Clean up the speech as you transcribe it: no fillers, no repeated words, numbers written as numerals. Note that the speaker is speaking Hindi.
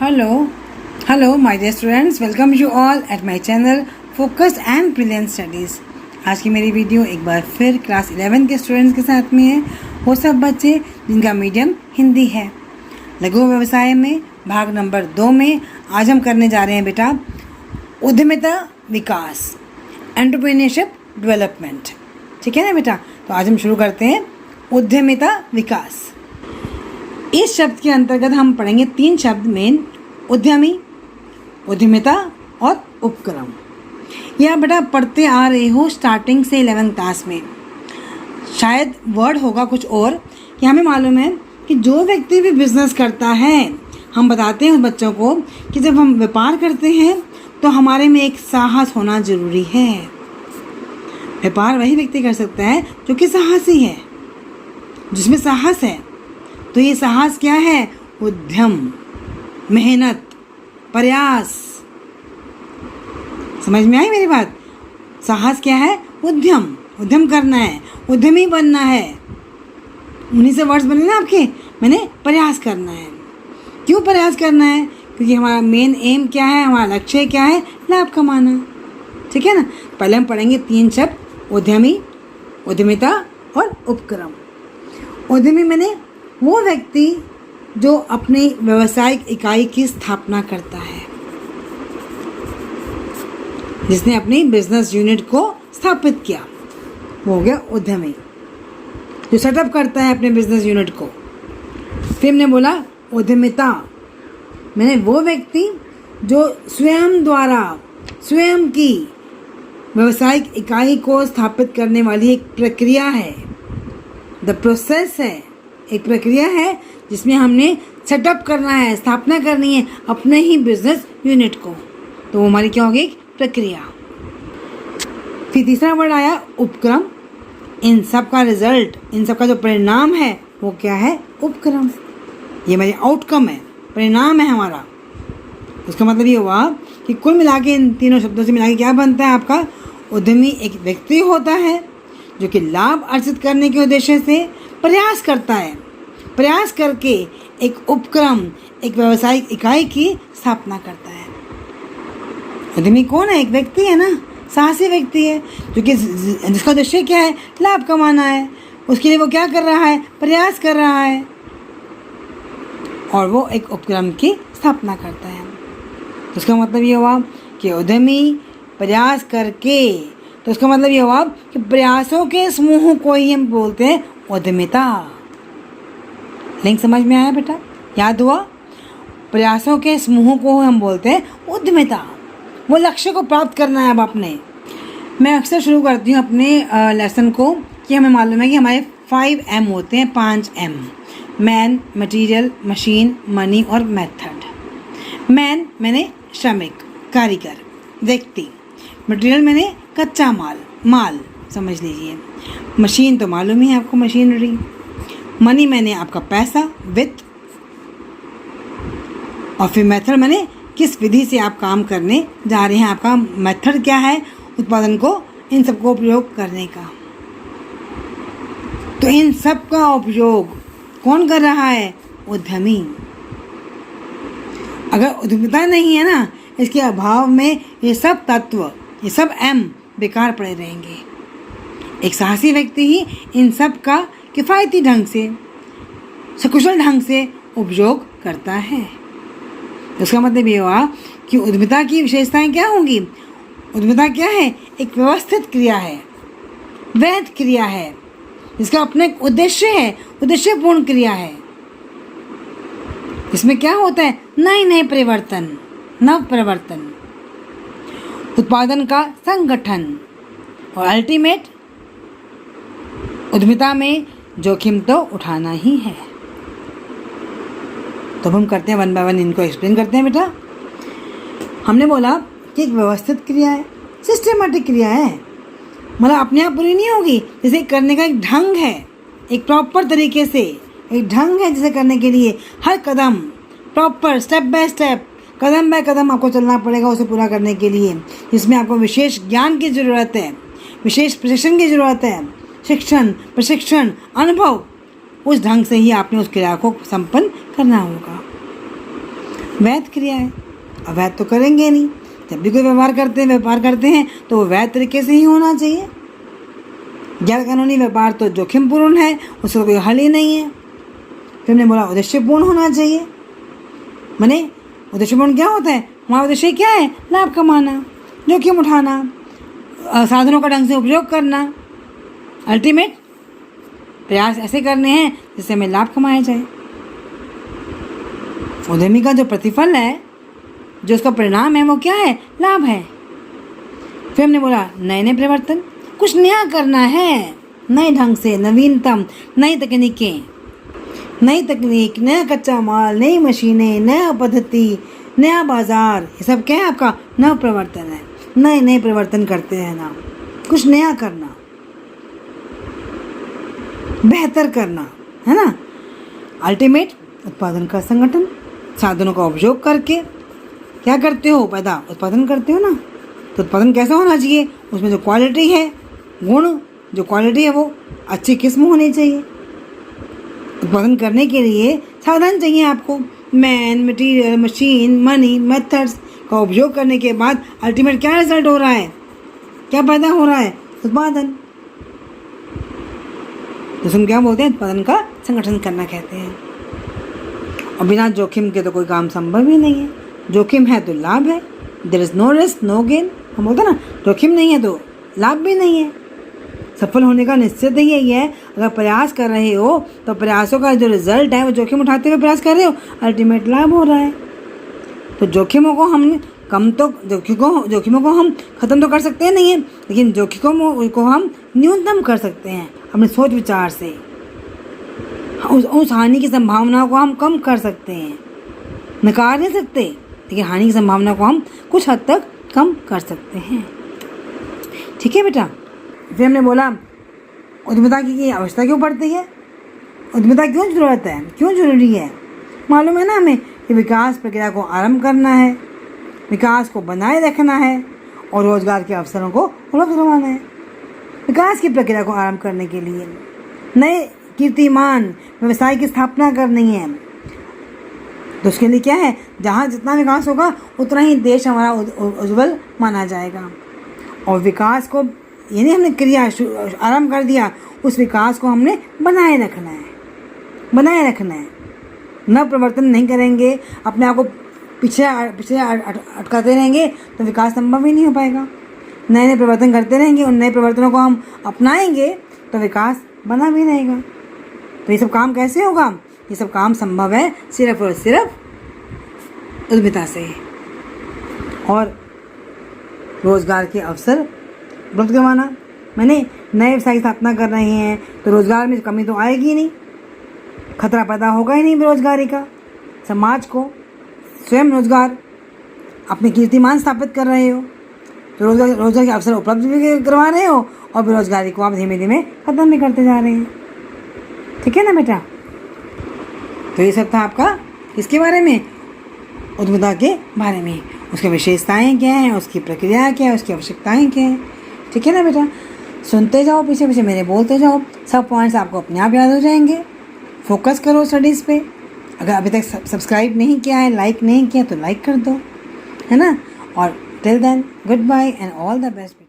Hello, my dear students. Welcome you all at my channel Focus and Brilliant Studies. आज की मेरी वीडियो एक बार फिर क्लास 11 के स्टूडेंट्स के साथ में है। वो सब बच्चे जिनका मीडियम हिंदी है। लघु व्यवसाय में भाग नंबर 2 में आज हम करने जा रहे हैं बेटा उद्यमिता विकास, एंटरप्रेन्योरशिप डेवलपमेंट। ठीक है ना बेटा, तो आज हम शुरू करते हैं उद्यमिता विकास। इस शब्द के अंतर्गत हम पढ़ेंगे 3 शब्द मेन: उद्यमी, उद्यमिता और उपक्रम। यह बेटा पढ़ते आ रहे हो स्टार्टिंग से 11th क्लास में। शायद वर्ड होगा कुछ और कि हमें मालूम है कि जो व्यक्ति भी बिजनेस करता है, हम बताते हैं उस बच्चों को कि जब हम व्यापार करते हैं तो हमारे में एक साहस होना ज़रूरी है। व्यापार वही व्यक्ति कर सकता है जो कि साहसी है, जिसमें साहस है। तो ये साहस क्या है? उद्यम, मेहनत, प्रयास। समझ में आई मेरी बात? साहस क्या है? उद्यम करना है, उद्यमी बनना है। उन्हीं से वर्ड्स बने ना आपके। मैंने प्रयास करना है। क्यों प्रयास करना है? क्योंकि हमारा मेन एम क्या है, हमारा लक्ष्य क्या है? लाभ कमाना। ठीक है ना। पहले हम पढ़ेंगे 3 शब्द: उद्यमी, उद्यमिता और उपक्रम। उद्यमी मैंने वो व्यक्ति जो अपनी व्यावसायिक इकाई की स्थापना करता है, जिसने अपनी बिजनेस यूनिट को स्थापित किया, वो हो गया उद्यमी। जो सेटअप करता है अपने बिजनेस यूनिट को। फिर हमने बोला उद्यमिता, मैंने वो व्यक्ति जो स्वयं की व्यावसायिक इकाई को स्थापित करने वाली एक प्रक्रिया है। द प्रोसेस है, एक प्रक्रिया है जिसमें हमने सेटअप करना है, स्थापना करनी है अपने ही बिजनेस यूनिट को। तो वो हमारी क्या होगी? एक प्रक्रिया। फिर तीसरा वर्ड आया उपक्रम। इन सब का रिजल्ट, इन सब का जो परिणाम है वो क्या है? उपक्रम। ये हमारी आउटकम है, परिणाम है हमारा। उसका मतलब ये हुआ कि कुल मिला के इन तीनों शब्दों से मिला के क्या बनता है आपका? उद्यमी एक व्यक्ति होता है जो कि लाभ अर्जित करने के उद्देश्य से प्रयास करता है, प्रयास करके एक उपक्रम, एक व्यावसायिक इकाई की स्थापना करता है। उद्यमी कौन है? एक व्यक्ति है ना, साहसी व्यक्ति है जो कि जिसका उद्देश्य क्या है? लाभ कमाना है। उसके लिए वो क्या कर रहा है? प्रयास कर रहा है, और वो एक उपक्रम की स्थापना करता है। तो उसका मतलब ये हुआ कि उद्यमी प्रयास करके, तो उसका मतलब ये हुआ कि प्रयासों के समूह को ही हम बोलते हैं उद्यमिता। लिंक समझ में आया बेटा? याद हुआ? प्रयासों के समूह को हम बोलते हैं उद्यमिता। वो लक्ष्य को प्राप्त करना है। अब आपने, मैं अक्सर शुरू करती हूँ अपने लेसन को कि हमें मालूम है कि हमारे 5 M होते हैं, 5 M: man, material, machine, money और मेथड। मैन मैंने श्रमिक, कारीगर, व्यक्ति। मटेरियल मैंने कच्चा माल समझ लीजिए। मशीन तो मालूम ही है आपको, मशीनरी। मनी मैंने आपका पैसा, वित्त। और फिर मेथड मैंने किस विधि से आप काम करने जा रहे हैं, आपका मेथड क्या है उत्पादन को, इन सबको उपयोग करने का। तो इन सब का उपयोग कौन कर रहा है? उद्यमी। अगर उद्यमिता नहीं है ना, इसके अभाव में ये सब तत्व, ये सब M बेकार पड़े रहेंगे। एक साहसी व्यक्ति ही इन सब का किफ़ायती ढंग से, सकुशल ढंग से उपयोग करता है। उसका मतलब ये हुआ कि उद्यमिता की विशेषताएं क्या होंगी? उद्यमिता क्या है? एक व्यवस्थित क्रिया है, वैध क्रिया है, जिसका अपने उद्देश्य है, उद्देश्यपूर्ण क्रिया है। इसमें क्या होता है? नए परिवर्तन, नव परिवर्तन, उत्पादन का संगठन, और अल्टीमेट उद्यमिता में जोखिम तो उठाना ही है। तो हम करते हैं 1 by 1, इनको एक्सप्लेन करते हैं बेटा। हमने बोला कि एक व्यवस्थित क्रिया है, सिस्टमेटिक क्रिया है, मतलब अपने आप पूरी नहीं होगी। जैसे करने का एक ढंग है, एक प्रॉपर तरीके से एक ढंग है जिसे करने के लिए हर कदम प्रॉपर, स्टेप बाय स्टेप, कदम बाय कदम आपको चलना पड़ेगा उसे पूरा करने के लिए, जिसमें आपको विशेष ज्ञान की ज़रूरत है, विशेष प्रशिक्षण की ज़रूरत है। शिक्षण, प्रशिक्षण, अनुभव, उस ढंग से ही आपने उस क्रिया को संपन्न करना होगा। वैध क्रिया है। अवैध तो करेंगे नहीं। जब भी कोई व्यापार करते हैं तो वो वैध तरीके से ही होना चाहिए। गैर कानूनी व्यापार तो जोखिमपूर्ण है, उसका कोई हल ही नहीं है। फिर हमने बोला उद्देश्यपूर्ण होना चाहिए। माने उद्देश्यपूर्ण क्या होता है? हमारा उद्देश्य क्या है? लाभ कमाना, जोखिम उठाना, साधनों का ढंग से उपयोग करना। अल्टीमेट प्रयास ऐसे करने हैं जिससे हमें लाभ कमाया जाए। उद्यमी का जो प्रतिफल है, जो उसका परिणाम है, वो क्या है? लाभ है। फिर हमने बोला नए परिवर्तन, कुछ नया करना है, नए ढंग से, नवीनतम, नई तकनीकें, नई तकनीक, नया कच्चा माल, नई मशीनें, नया पद्धति, नया बाजार, ये सब क्या है? आपका नव प्रवर्तन है। नए परिवर्तन करते हैं ना, कुछ नया करना, बेहतर करना, है ना। अल्टीमेट उत्पादन का संगठन, साधनों का उपयोग करके क्या करते हो? पैदा उत्पादन करते हो ना। तो उत्पादन कैसा होना चाहिए? उसमें जो क्वालिटी है, गुण, जो क्वालिटी है वो अच्छी किस्म होनी चाहिए। उत्पादन करने के लिए साधन चाहिए आपको। Man, material, machine, money, methods का उपयोग करने के बाद अल्टीमेट क्या रिजल्ट हो रहा है? क्या पैदा हो रहा है? उत्पादन। तो हम क्या बोलते हैं? उत्पादन का संगठन करना कहते हैं। और बिना जोखिम के तो कोई काम संभव ही नहीं है। जोखिम है तो लाभ है। There is no risk no gain. हम बोलते हैं ना, जोखिम नहीं है तो लाभ भी नहीं है। सफल होने का निश्चित ही यही है। अगर प्रयास कर रहे हो तो प्रयासों का जो रिजल्ट है वो जोखिम उठाते हुए प्रयास कर रहे हो, अल्टीमेट लाभ हो रहा है। तो जोखिमों को हम ख़त्म तो कर सकते हैं नहीं है, लेकिन जोखिमों को हम न्यूनतम कर सकते हैं अपने सोच विचार से। उस हानि की संभावना को हम कम कर सकते हैं। नकार नहीं सकते, लेकिन हानि की संभावना को हम कुछ हद तक कम कर सकते हैं। ठीक है बेटा। फिर हमने बोला उद्यमिता की आवश्यकता क्यों पड़ती है? उद्यमिता क्यों ज़रूरत है, क्यों ज़रूरी है? मालूम है ना हमें कि विकास प्रक्रिया को आरंभ करना है, विकास को बनाए रखना है और रोजगार के अवसरों को उपलब्ध करवाना है। विकास की प्रक्रिया को आरंभ करने के लिए नए कीर्तिमान व्यवसाय की स्थापना करनी है। तो उसके लिए क्या है? जहाँ जितना विकास होगा उतना ही देश हमारा उज्जवल माना जाएगा। और विकास को यानी हमने क्रिया आरंभ कर दिया, उस विकास को हमने बनाए रखना है। नव प्रवर्तन नहीं करेंगे, अपने आप को पीछे अटकाते रहेंगे तो विकास संभव ही नहीं हो पाएगा। नए परिवर्तन करते रहेंगे, उन नए परिवर्तनों को हम अपनाएंगे तो विकास बना भी रहेगा। तो ये सब काम कैसे होगा? ये सब काम संभव है सिर्फ और सिर्फ उद्यमिता से। और रोजगार के अवसर उपलब्ध करवाना, मैंने नए व्यवसाय की स्थापना कर रहे हैं तो रोजगार में कमी तो आएगी नहीं, खतरा पैदा होगा ही नहीं बेरोजगारी का। समाज को स्वयं रोजगार, अपने कीर्तिमान स्थापित कर रहे हो तो रोजगार के अवसर उपलब्ध भी करवा रहे हो और बेरोजगारी को आप धीमे धीमे खत्म भी करते जा रहे हैं। ठीक है ना बेटा। तो ये सब था आपका इसके बारे में, उद्यमिता के बारे में। उसकी विशेषताएं क्या हैं, उसकी प्रक्रिया क्या है, उसकी आवश्यकताएं क्या हैं। ठीक है ना बेटा। सुनते जाओ, पीछे पीछे मेरे बोलते जाओ, सब पॉइंट्स आपको अपने आप याद हो जाएंगे। फोकस करो स्टडीज़ पे। अगर अभी तक सब्सक्राइब नहीं किया है, लाइक नहीं किया तो लाइक कर दो, है ना। और till then good bye and all the best.